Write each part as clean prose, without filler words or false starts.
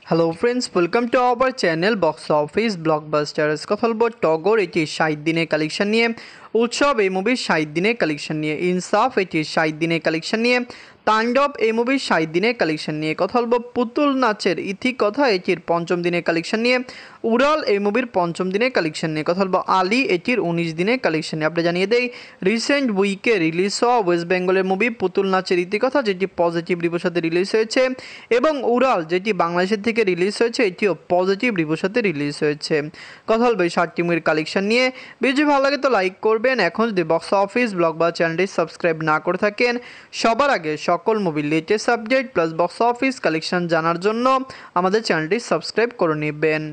Hello friends, welcome to our channel box office blockbusters. কথা বলবো টগর এটি 60 দিনের কালেকশন নিয়ে, উৎসব এই মুভির 60 দিনের কালেকশন নিয়ে, ইনসাফ এটি 60 দিনের কালেকশন নিয়ে, তাণ্ডব এই মুভির 60 দিনের কালেকশন নিয়ে। কথা বলবো পুতুল নাচের ইথিকথা এটির 5ম দিনের কালেকশন নিয়ে, উড়াল এই মুভির 5ম দিনের কালেকশন নিয়ে। কথা বলবো আলী এটির 19 দিনের কালেকশন নিয়ে। আপনি জানিয়ে দেই রিসেন্ট উইকে রিলিজ হওয়া ওয়েস্ট বেঙ্গলের মুভি পুতুল নাচের ইতিকথা যেটি পজিটিভ রিভিউর সাথে রিলিজ হয়েছে, এবং উড়াল যেটি বাংলাদেশের থেকে রিলিজ হয়েছে এটিও পজিটিভ রিভিউর সাথে রিলিজ হয়েছে। কথা বলবো এই 60টি মুভির কালেকশন নিয়ে। ভিডিও ভালো লাগে তো লাইক করবেন। এখন যদি বক্স অফিস ব্লগ বা চ্যানেলটি সাবস্ক্রাইব না করে থাকেন, সবার আগে সকল মুভির latest update plus box office collection জানার জন্য আমাদের চ্যানেলটি সাবস্ক্রাইব করে নেবেন।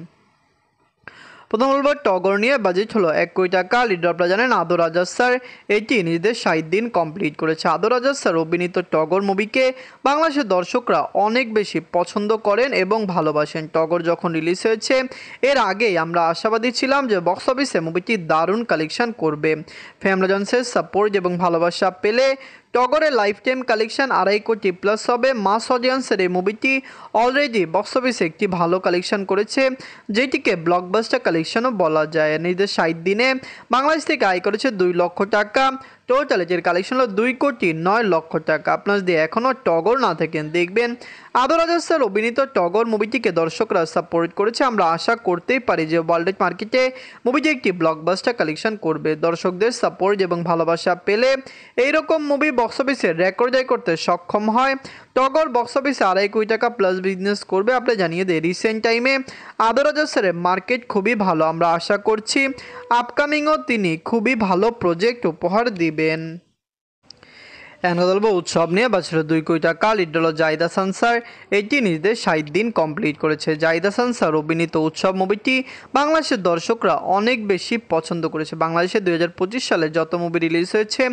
প্রথম বলবো টগর নিয়ে। বাজেট হলো 1 কোটি টাকা। লিডার আপনারা জানেন আদর রাজা স্যার, এটি নিজেদের 60 দিন কমপ্লিট করেছে। আদর রাজা স্যার অভিনীত টগর মুভিকে বাংলাদেশের দর্শকরা অনেক বেশি পছন্দ করেন এবং ভালোবাসেন। টগর যখন রিলিজ হয়েছে এর আগেই আমরা আশাবাদী ছিলাম যে বক্স অফিসে মুভিটি দারুণ কালেকশন করবে। ফ্যামিলি জনসের সাপোর্ট এবং ভালোবাসা পেলে টগরের লাইফ টাইম কালেকশন 2.5 কোটি প্লাস হবে। মাস অডিয়েন্সের এই মুভিটি অলরেডি বক্স অফিসে একটি ভালো কালেকশন করেছে, যেটিকে ব্লকবাস্টার কালেকশনও বলা যায়। নিজেদের 60 দিনে বাংলাদেশ থেকে আয় করেছে 2 লক্ষ টাকা। টোটাল এর কালেকশন হলো 2 কোটি 9 লক্ষ টাকা। আপনারা যদি এখনও টগর না থাকেন দেখবেন আদর রাজা স্যার অভিনীত টগর মুভিটিকে দর্শকরা সাপোর্ট করেছে। আমরা আশা করতেই পারি যে ওয়ার্ল্ড মার্কেটে মুভিটি একটি ব্লকবাস্টার কালেকশন করবে। দর্শকদের সাপোর্ট এবং ভালোবাসা পেলে এইরকম মুভি বক্স অফিসে রেকর্ড জয় করতে সক্ষম হয়। টগর বক্স অফিসে 2.5 কোটি টাকা প্লাস বিজনেস করবে। আপনি জানিয়ে দেয় রিসেন্ট টাইমে আদর রাজা স্যারের মার্কেট খুবই ভালো। আমরা আশা করছি আপকামিংও তিনি খুবই ভালো প্রজেক্ট উপহার দিবেন। বলবো উৎসব নিয়ে। বাজেট 2 কোটি টাকা। লিড হলো জাহিদ হাসান স্যার, এটি নিজেদের 60 দিন কমপ্লিট করেছে। জাহিদ হাসান স্যার অভিনীত উৎসব মুভিটি বাংলাদেশের দর্শকরা অনেক বেশি পছন্দ করেছে। বাংলাদেশে 2025 সালে যত মুভি রিলিজ হয়েছে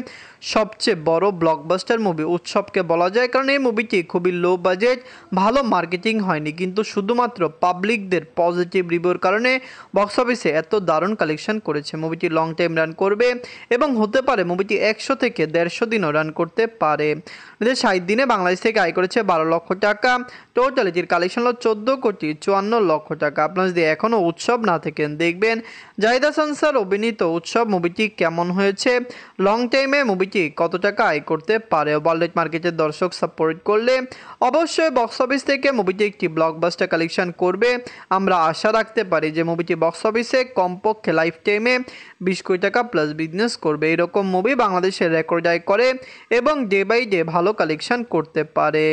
সবচেয়ে বড় ব্লকবাস্টার মুভি উৎসবকে বলা যায়, কারণ এই মুভিটি খুবই লো বাজেট, ভালো মার্কেটিং হয়নি, কিন্তু শুধুমাত্র পাবলিকদের পজিটিভ রিভিউর কারণে বক্স অফিসে এত দারুণ কালেকশন করেছে। মুভিটি লং টাইম রান করবে এবং হতে পারে মুভিটি 100 থেকে 150 দিনও রান করতে পারে। 60 দিনে বাংলাদেশ থেকে আয় করেছে 12 লক্ষ টাকা। টোটাল এটির কালেকশন হলো 14 কোটি 54 লক্ষ টাকা। আপনারা যদি এখনও উৎসব না থাকেন দেখবেন জাহিদ হাসান স্যার অভিনীত উৎসব মুভিটি কেমন হয়েছে, লং টাইমে মুভিটি কত টাকা আয় করতে পারে। ওয়ার্ল্ড মার্কেটের দর্শক সাপোর্ট করলে অবশ্যই বক্স অফিস থেকে মুভিটি একটি ব্লকবাস্টার কালেকশন করবে। আমরা আশা রাখতে পারি যে মুভিটি বক্স অফিসে কমপক্ষে লাইফ টাইমে 20 কোটি টাকা প্লাস বিজনেস করবে। এরকম মুভি বাংলাদেশের রেকর্ড আয় করে এবং ডে বাই ডে ভালো কালেকশন করতে পারে।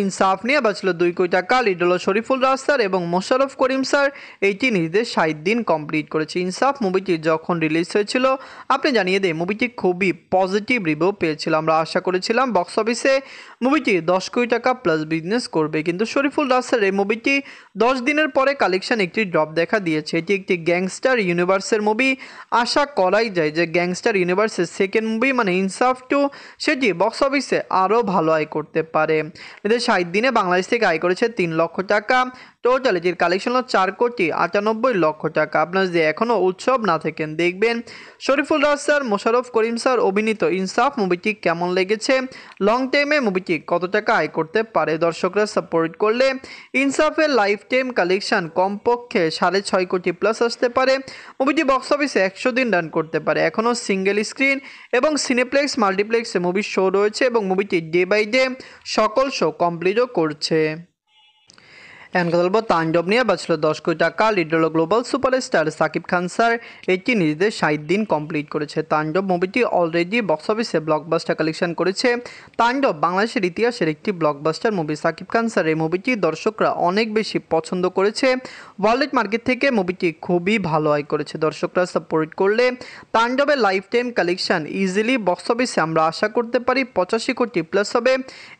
ইনসাফ নিয়ে। বাঁচল 2 কোটি টাকা। লিড হলো শরীফুল রাজ স্যার এবং মোশাররফ করিম স্যার, এইটি নিজেদের 60 দিন কমপ্লিট করেছে। ইনসাফ মুভিটি যখন রিলিজ হয়েছিল আপনি জানিয়ে দেয় মুভিটি খুবই পজিটিভ রিভিউ পেয়েছিল। আমরা আশা করেছিলাম বক্স অফিসে মুভিটি 10 কোটি টাকা প্লাস বিজনেস করবে, কিন্তু শরীফুল রাজ স্যার এই মুভিটি 10 দিনের পরে কালেকশন একটি ড্রপ দেখা দিয়েছে। এটি একটি গ্যাংস্টার ইউনিভার্সের মুভি। আশা করাই যায় যে গ্যাংস্টার ইউনিভার্সের সেকেন্ড মুভি মানে ইনসাফ 2 সেটি বক্স অফিসে আরও ভালো আয় করতে পারে। এদের 60 দিনে বাংলাদেশ থেকে আয় করেছে 3 লক্ষ টাকা। টোটাল এটির কালেকশন হলো 4 কোটি 98 লক্ষ টাকা। আপনারা যদি এখনও উৎসব না থাকেন দেখবেন শরীফুল রাজ স্যার মোশাররফ করিম স্যার অভিনীত ইনসাফ মুভিটি কেমন লেগেছে, লং টাইমে মুভিটি কত টাকা আয় করতে পারে। দর্শকরা সাপোর্ট করলে ইনসাফের লাইফ টাইম কালেকশন কমপক্ষে 6.5 কোটি প্লাস আসতে পারে। মুভিটি বক্স অফিসে 100 দিন রান করতে পারে। এখনও সিঙ্গেল স্ক্রিন এবং সিনেপ্লেক্স মাল্টিপ্লেক্সে মুভির শো রয়েছে এবং মুভিটি ডে বাই ডে সকল শো কমপ্লিটও করছে। তাণ্ডব নিয়ে। বাঁচল 10 কোটি টাকা। লিড হলো global superstar Shakib Khan sir, এটি নিজেদের 60 দিন কমপ্লিট করেছে। তাণ্ডব মুভিটি অলরেডি বক্স অফিসে ব্লকবাস্টার কালেকশন করেছে। তাণ্ডব বাংলাদেশের ইতিহাসের একটি blockbuster movie. Shakib Khan sir এই মুভিটি দর্শকরা অনেক বেশি পছন্দ করেছে। ওয়ার্ল্ড মার্কেট থেকে মুভিটি খুবই ভালো আয় করেছে। দর্শকরা সাপোর্ট করলে তাণ্ডবের life time collection easily box অফিসে আমরা আশা করতে পারি 85 কোটি প্লাস হবে।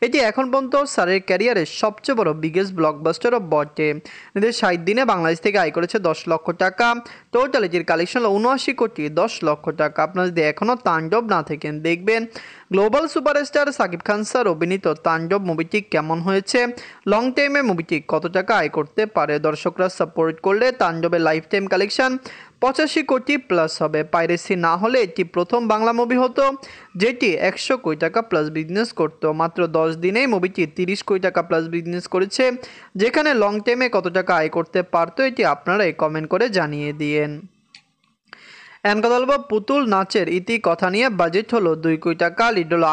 এটি এখন পর্যন্ত স্যারের ক্যারিয়ারের সবচেয়ে বড় বিগেস্ট ব্লকবাস্টার বটে। এদের 60 দিনে বাংলাদেশ থেকে আয় করেছে 10 লক্ষ টাকা। টোটাল এটির কালেকশন হলো 79,10,00,000 টাকা। আপনারা যদি এখনও তাণ্ডব না থাকেন দেখবেন global superstar Shakib Khan sir অভিনীত তাণ্ডব মুভিটি কেমন হয়েছে, লং টাইমে মুভিটি কত টাকা আয় করতে পারে। দর্শকরা সাপোর্ট করলে তাণ্ডবের লাইফ টাইম কালেকশন 85 কোটি প্লাস হবে। পাইরেসি না হলে এটি প্রথম বাংলা মুভি হতো যেটি 100 কোটি টাকা প্লাস বিজনেস করতো। মাত্র 10 দিনেই মুভিটি 30 কোটি টাকা প্লাস বিজনেস করেছে, যেখানে লং টাইমে কত টাকা আয় করতে পারতো এটি আপনারাই কমেন্ট করে জানিয়ে দিয়েন। কথা বলবো পুতুল নাচের ইতি কথা নিয়ে। বাজেট হলো 2 কোটি টাকা। লিড হলো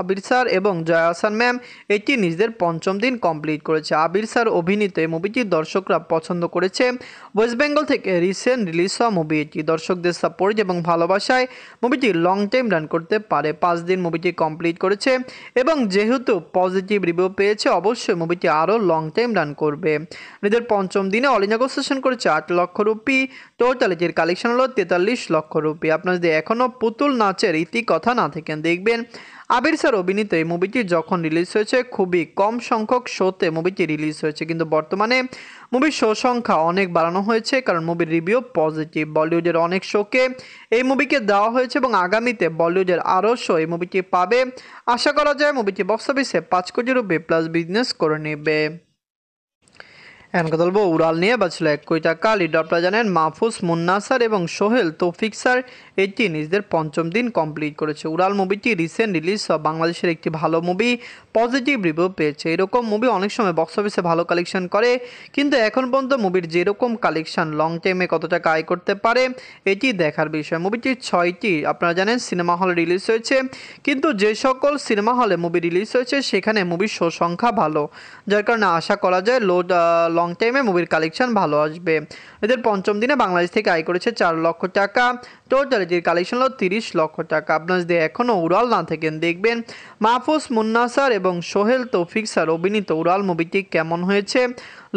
আবির স্যার এবং জয়া আহসান ম্যাম। এটি নিজেদের 5ম দিন কমপ্লিট করেছে। আবির স্যার অভিনীত এই মুভিটি দর্শকরা পছন্দ করেছে। ওয়েস্ট বেঙ্গল থেকে রিসেন্ট রিলিজ হওয়া মুভি এটি। দর্শকদের সাপোর্ট এবং ভালোবাসায় মুভিটি লং টাইম রান করতে পারে। 5 দিন মুভিটি কমপ্লিট করেছে এবং যেহেতু পজিটিভ রিভিউ পেয়েছে অবশ্যই মুভিটি আরও লং টাইম রান করবে। নিজের 5ম দিনে অল ইন্ডিয়া সেশন করেছে 8 লক্ষ রুপি। টোটাল এটির কালেকশন হলো 43 লক্ষ রুপি। আপনার যদি এখনও পুতুল নাচের ইতি কথা না থাকেন দেখবেন আবির স্যার অভিনীত এই মুভিটি যখন রিলিজ হয়েছে খুবই কম সংখ্যক শোতে মুভিটি রিলিজ হয়েছে, কিন্তু বর্তমানে মুভির শো সংখ্যা অনেক বাড়ানো হয়েছে কারণ মুভির রিভিউ পজিটিভ। বলিউডের অনেক শোকে এই মুভিকে দেওয়া হয়েছে এবং আগামীতে বলিউডের আরও শো এই মুভিটি পাবে। আশা করা যায় মুভিটি বক্স অফিসে 5 কোটি রুপি প্লাস বিজনেস করে নেবে। কথা বলবো উড়াল নিয়ে। বাঁচল 1 কোটি টাকা। লিড আপনারা জানেন মাহফুজ মুন্না স্যার এবং সোহেল তৌফিক স্যার এটি নিজেদের 5ম দিন কমপ্লিট করেছে। উড়াল মুভিটি রিসেন্ট রিলিজ বাংলাদেশের একটি ভালো মুভি, পজিটিভ রিভিউ পেয়েছে। এরকম মুভি অনেক সময় বক্স অফিসে ভালো কালেকশন করে, কিন্তু এখন পর্যন্ত মুভির যেরকম কালেকশন লং টাইমে কত টাকা আয় করতে পারে এটি দেখার বিষয়। মুভিটি 6টি আপনারা জানেন সিনেমা হলে রিলিজ হয়েছে, কিন্তু যে সকল সিনেমা হলে মুভি রিলিজ হয়েছে সেখানে মুভির শো সংখ্যা ভালো, যার কারণে আশা করা যায় লং টাইমে মুভির কালেকশন ভালো আসবে। এদের 5ম দিনে বাংলাদেশ থেকে আয় করেছে 4 লক্ষ টাকা। টোটাল এটির কালেকশন হলো 30 লক্ষ টাকা। আপনার যদি এখনও উড়াল না থাকেন দেখবেন মাহফুজ মুন্না স্যার এবং সোহেল তৌফিক স্যার অভিনীত উড়াল মুভিটি কেমন হয়েছে,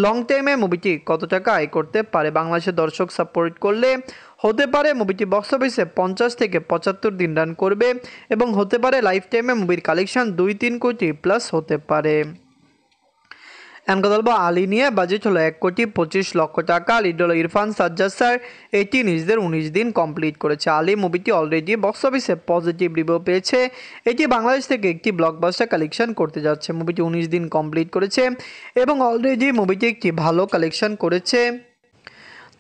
লং টাইমে মুভিটি কত টাকা আয় করতে পারে। বাংলাদেশের দর্শক সাপোর্ট করলে হতে পারে মুভিটি বক্স অফিসে 50 থেকে 75 দিন রান করবে এবং হতে পারে লাইফ টাইমে মুভির কালেকশন 2-3 কোটি প্লাস হতে পারে। কথা বলবো আলী নিয়ে। বাজেট হলো 1,25,00,000 টাকা। লিড হলো ইরফান সাজ্জাদ স্যার। এটি নিজেদের 19 দিন কমপ্লিট করেছে। আলী মুভিটি অলরেডি বক্স অফিসে পজিটিভ রিভিউ পেয়েছে। এটি বাংলাদেশ থেকে একটি ব্লকবাস্টার কালেকশন করতে যাচ্ছে। মুভিটি 19 দিন কমপ্লিট করেছে এবং অলরেডি মুভিটি একটি ভালো কালেকশন করেছে।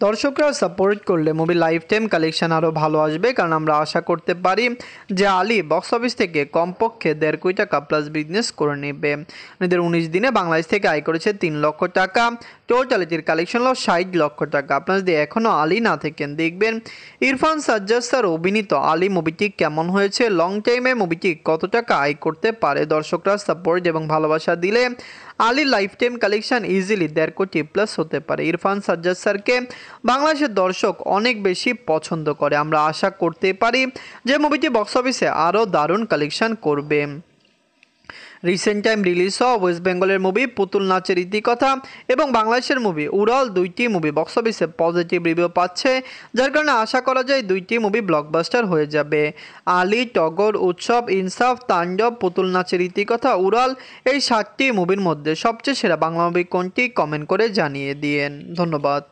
দর্শকরা সাপোর্ট করলে মুভি লাইফ টাইম কালেকশন আরও ভালো আসবে, কারণ আমরা আশা করতে পারি যে আলী বক্স অফিস থেকে কমপক্ষে 1.5 কোটি টাকা প্লাস বিজনেস করে নেবে। এদের 19 দিনে বাংলাদেশ থেকে আয় করেছে 3 লক্ষ টাকা। টোটাল এটির কালেকশন হলো 60 লক্ষ টাকা। আপনারা যদি এখনও আলী না থাকেন দেখবেন ইরফান সাজ্জাদ স্যার অভিনীত আলী মুভিটি কেমন হয়েছে, লং টাইমে মুভিটি কত টাকা আয় করতে পারে। দর্শকরা সাপোর্ট এবং ভালোবাসা দিলে আলীর লাইফ টাইম কালেকশন ইজিলি 1.5 কোটি প্লাস হতে পারে। ইরফান সাজ্জাদ স্যারকে বাংলাদেশের দর্শক অনেক বেশি পছন্দ করে। আমরা আশা করতে পারি যে মুভিটি বক্স অফিসে আরও দারুণ কালেকশন করবে। রিসেন্ট টাইম রিলিজ হওয়া ওয়েস্ট বেঙ্গলের মুভি পুতুল নাচের ইতিকথা এবং বাংলাদেশের মুভি উড়াল, দুইটি মুভি বক্স অফিসে পজিটিভ রিভিউ পাচ্ছে, যার কারণে আশা করা যায় দুইটি মুভি ব্লকবাস্টার হয়ে যাবে। আলী, টগর, উৎসব, ইনসাফ, তাণ্ডব, পুতুল নাচের ইতিকথা, উড়াল, এই 7টি মুভির মধ্যে সবচেয়ে সেরা বাংলা মুভি কোনটি কমেন্ট করে জানিয়ে দিয়েন। ধন্যবাদ।